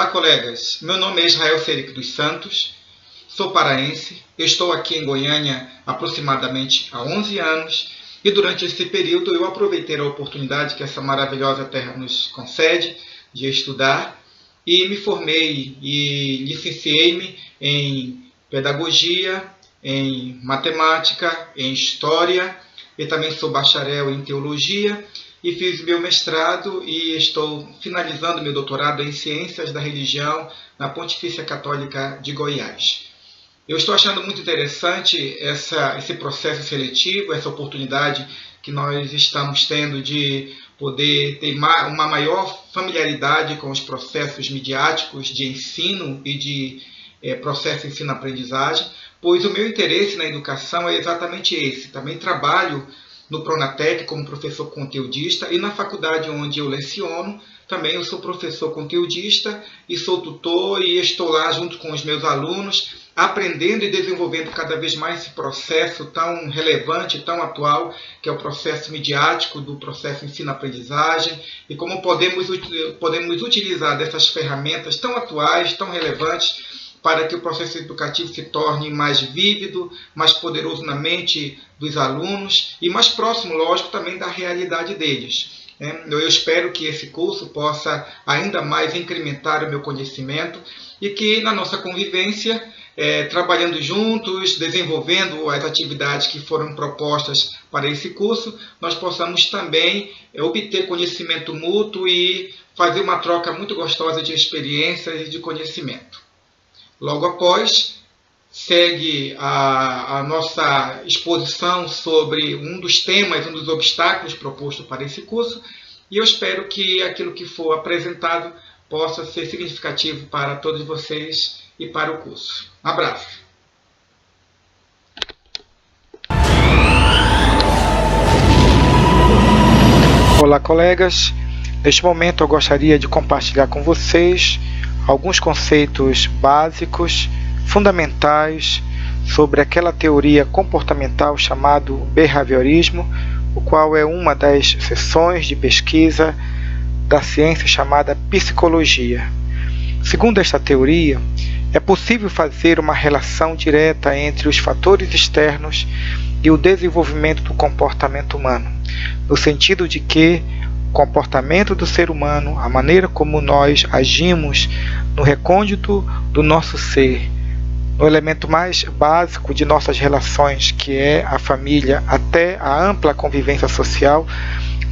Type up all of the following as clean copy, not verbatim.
colegas. Meu nome é Israel Feric dos Santos, sou paraense, estou aqui em Goiânia aproximadamente há 11 anos e durante esse período eu aproveitei a oportunidade que essa maravilhosa terra nos concede de estudar e me formei e licenciei-me em pedagogia, em matemática, em história e também sou bacharel em teologia e fiz meu mestrado e estou finalizando meu doutorado em Ciências da Religião na Pontifícia Católica de Goiás. Eu estou achando muito interessante esse processo seletivo, essa oportunidade que nós estamos tendo de poder ter uma maior familiaridade com os processos midiáticos de ensino e de processo ensino-aprendizagem, pois o meu interesse na educação é exatamente esse. Também trabalho no Pronatec como professor conteudista e na faculdade onde eu leciono, também eu sou professor conteudista e sou tutor e estou lá junto com os meus alunos, aprendendo e desenvolvendo cada vez mais esse processo tão relevante, tão atual, que é o processo midiático do processo ensino-aprendizagem e como podemos utilizar dessas ferramentas tão atuais, tão relevantes, para que o processo educativo se torne mais vívido, mais poderoso na mente dos alunos e mais próximo, lógico, também da realidade deles. Eu espero que esse curso possa ainda mais incrementar o meu conhecimento e que na nossa convivência, trabalhando juntos, desenvolvendo as atividades que foram propostas para esse curso, nós possamos também obter conhecimento mútuo e fazer uma troca muito gostosa de experiências e de conhecimento. Logo após, segue a nossa exposição sobre um dos temas, um dos obstáculos propostos para esse curso, e eu espero que aquilo que for apresentado possa ser significativo para todos vocês e para o curso. Abraço! Olá, colegas! Neste momento eu gostaria de compartilhar com vocês alguns conceitos básicos, fundamentais, sobre aquela teoria comportamental chamada behaviorismo, o qual é uma das seções de pesquisa da ciência chamada psicologia. Segundo esta teoria, é possível fazer uma relação direta entre os fatores externos e o desenvolvimento do comportamento humano, no sentido de que o comportamento do ser humano, a maneira como nós agimos no recôndito do nosso ser, no elemento mais básico de nossas relações, que é a família, até a ampla convivência social,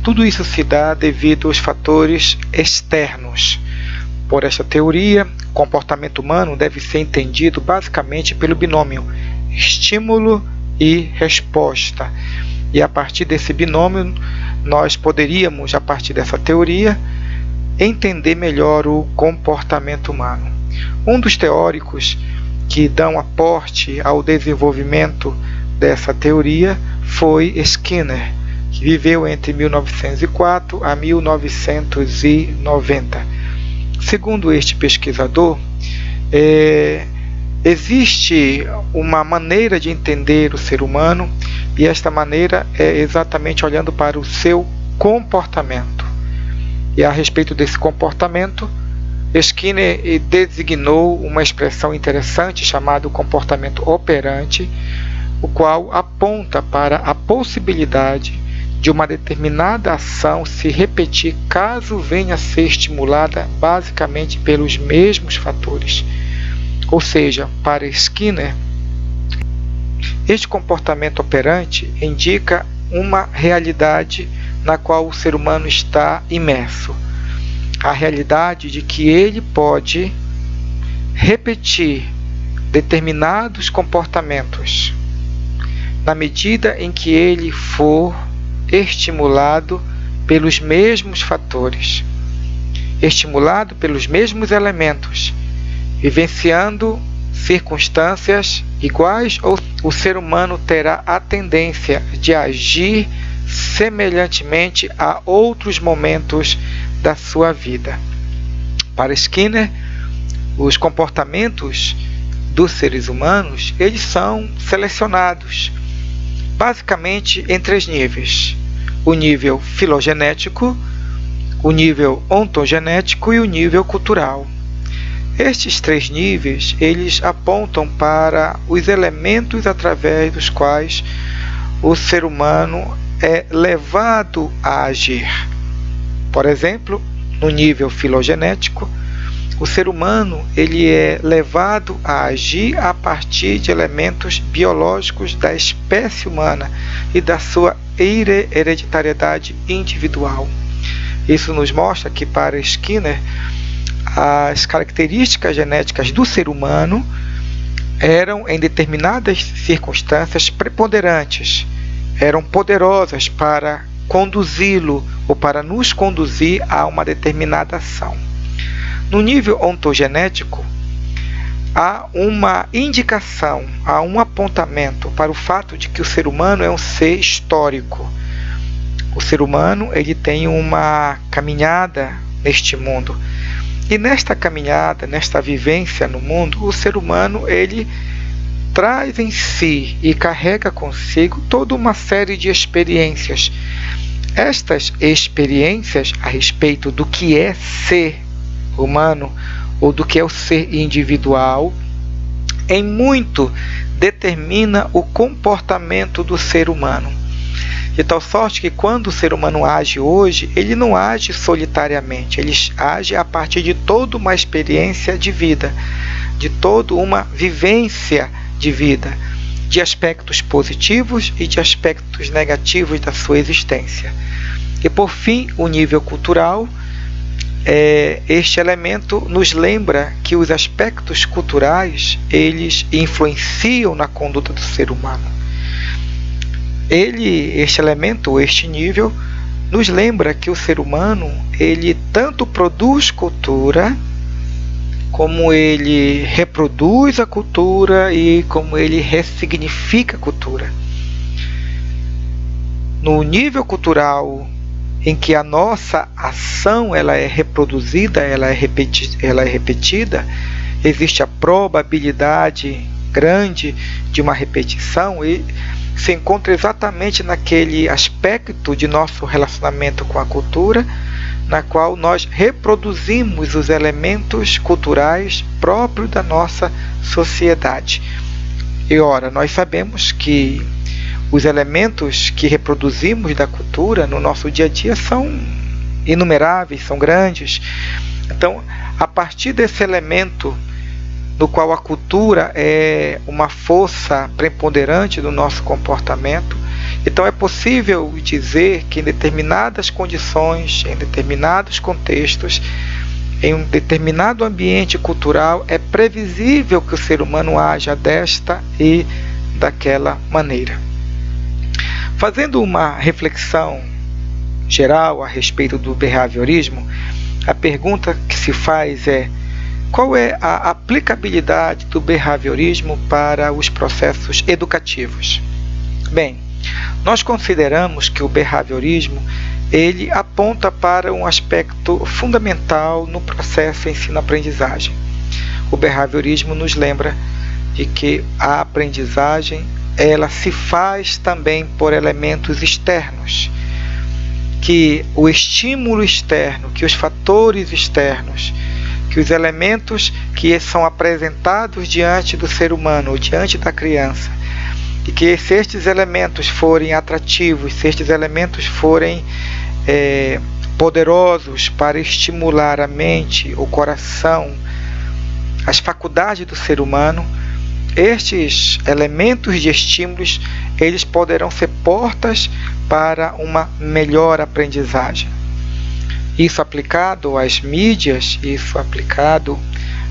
tudo isso se dá devido aos fatores externos. Por esta teoria, o comportamento humano deve ser entendido basicamente pelo binômio estímulo e resposta. E a partir desse binômio, nós poderíamos, a partir dessa teoria, entender melhor o comportamento humano. Um dos teóricos que dão aporte ao desenvolvimento dessa teoria foi Skinner, que viveu entre 1904 a 1990. Segundo este pesquisador, existe uma maneira de entender o ser humano e esta maneira é exatamente olhando para o seu comportamento. E a respeito desse comportamento, Skinner designou uma expressão interessante chamada comportamento operante, o qual aponta para a possibilidade de uma determinada ação se repetir caso venha a ser estimulada basicamente pelos mesmos fatores. Ou seja, para Skinner, este comportamento operante indica uma realidade na qual o ser humano está imerso. A realidade de que ele pode repetir determinados comportamentos na medida em que ele for estimulado pelos mesmos fatores, estimulado pelos mesmos elementos, vivenciando circunstâncias iguais, ou o ser humano terá a tendência de agir semelhantemente a outros momentos da sua vida. Para Skinner, os comportamentos dos seres humanos, eles são selecionados basicamente em três níveis: o nível filogenético, o nível ontogenético e o nível cultural. Estes 3 níveis, eles apontam para os elementos através dos quais o ser humano é levado a agir. Por exemplo, no nível filogenético, o ser humano ele é levado a agir a partir de elementos biológicos da espécie humana e da sua hereditariedade individual. Isso nos mostra que, para Skinner, as características genéticas do ser humano eram, em determinadas circunstâncias, preponderantes, eram poderosas para conduzi-lo ou para nos conduzir a uma determinada ação. No nível ontogenético, há uma indicação, há um apontamento para o fato de que o ser humano é um ser histórico. O ser humano ele tem uma caminhada neste mundo. E nesta caminhada, nesta vivência no mundo, o ser humano ele traz em si e carrega consigo toda uma série de experiências. Estas experiências a respeito do que é ser humano ou do que é o ser individual, em muito determina o comportamento do ser humano. De tal sorte que quando o ser humano age hoje, ele não age solitariamente, ele age a partir de toda uma experiência de vida, de toda uma vivência de vida, de aspectos positivos e de aspectos negativos da sua existência. E por fim, o nível cultural, este elemento nos lembra que os aspectos culturais, eles influenciam na conduta do ser humano. Este elemento, este nível, nos lembra que o ser humano, ele tanto produz cultura, como ele reproduz a cultura e como ele ressignifica a cultura. No nível cultural em que a nossa ação ela é reproduzida, ela é repetida, existe a probabilidade grande de uma repetição e se encontra exatamente naquele aspecto de nosso relacionamento com a cultura, na qual nós reproduzimos os elementos culturais próprios da nossa sociedade. E ora, nós sabemos que os elementos que reproduzimos da cultura no nosso dia a dia são inumeráveis, são grandes. Então, a partir desse elemento no qual a cultura é uma força preponderante do nosso comportamento, então é possível dizer que em determinadas condições, em determinados contextos, em um determinado ambiente cultural, é previsível que o ser humano haja desta e daquela maneira. Fazendo uma reflexão geral a respeito do behaviorismo, a pergunta que se faz é: qual é a aplicabilidade do behaviorismo para os processos educativos? Bem, nós consideramos que o behaviorismo ele aponta para um aspecto fundamental no processo ensino-aprendizagem. O behaviorismo nos lembra de que a aprendizagem ela se faz também por elementos externos, que o estímulo externo, que os fatores externos, que os elementos que são apresentados diante do ser humano, ou diante da criança, e que se estes elementos forem atrativos, se estes elementos forem poderosos para estimular a mente, o coração, as faculdades do ser humano, estes elementos de estímulos, eles poderão ser portas para uma melhor aprendizagem. Isso aplicado às mídias, isso aplicado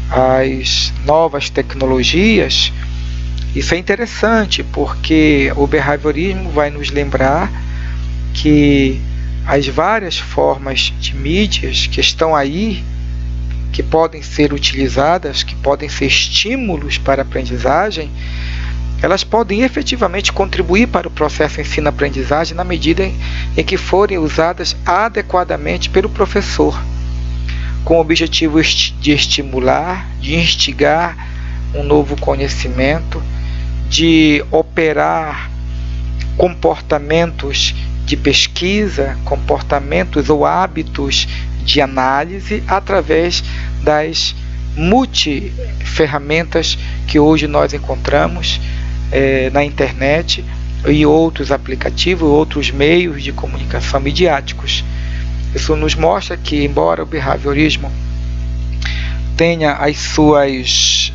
às novas tecnologias, isso é interessante, porque o behaviorismo vai nos lembrar que as várias formas de mídias que estão aí, que podem ser utilizadas, que podem ser estímulos para a aprendizagem, elas podem efetivamente contribuir para o processo ensino-aprendizagem na medida em que forem usadas adequadamente pelo professor, com o objetivo de estimular, de instigar um novo conhecimento, de operar comportamentos de pesquisa, comportamentos ou hábitos de análise através das multiferramentas que hoje nós encontramos na internet e outros aplicativos, outros meios de comunicação midiáticos. Isso nos mostra que, embora o behaviorismo tenha as suas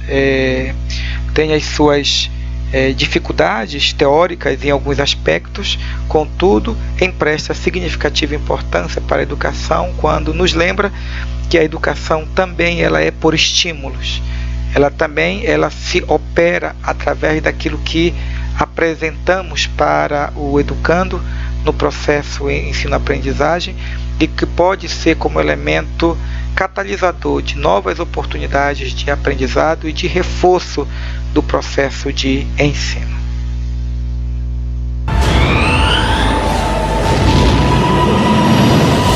dificuldades teóricas em alguns aspectos, contudo, empresta significativa importância para a educação quando nos lembra que a educação também ela é por estímulos. Ela se opera através daquilo que apresentamos para o educando no processo ensino-aprendizagem e que pode ser como elemento catalisador de novas oportunidades de aprendizado e de reforço do processo de ensino.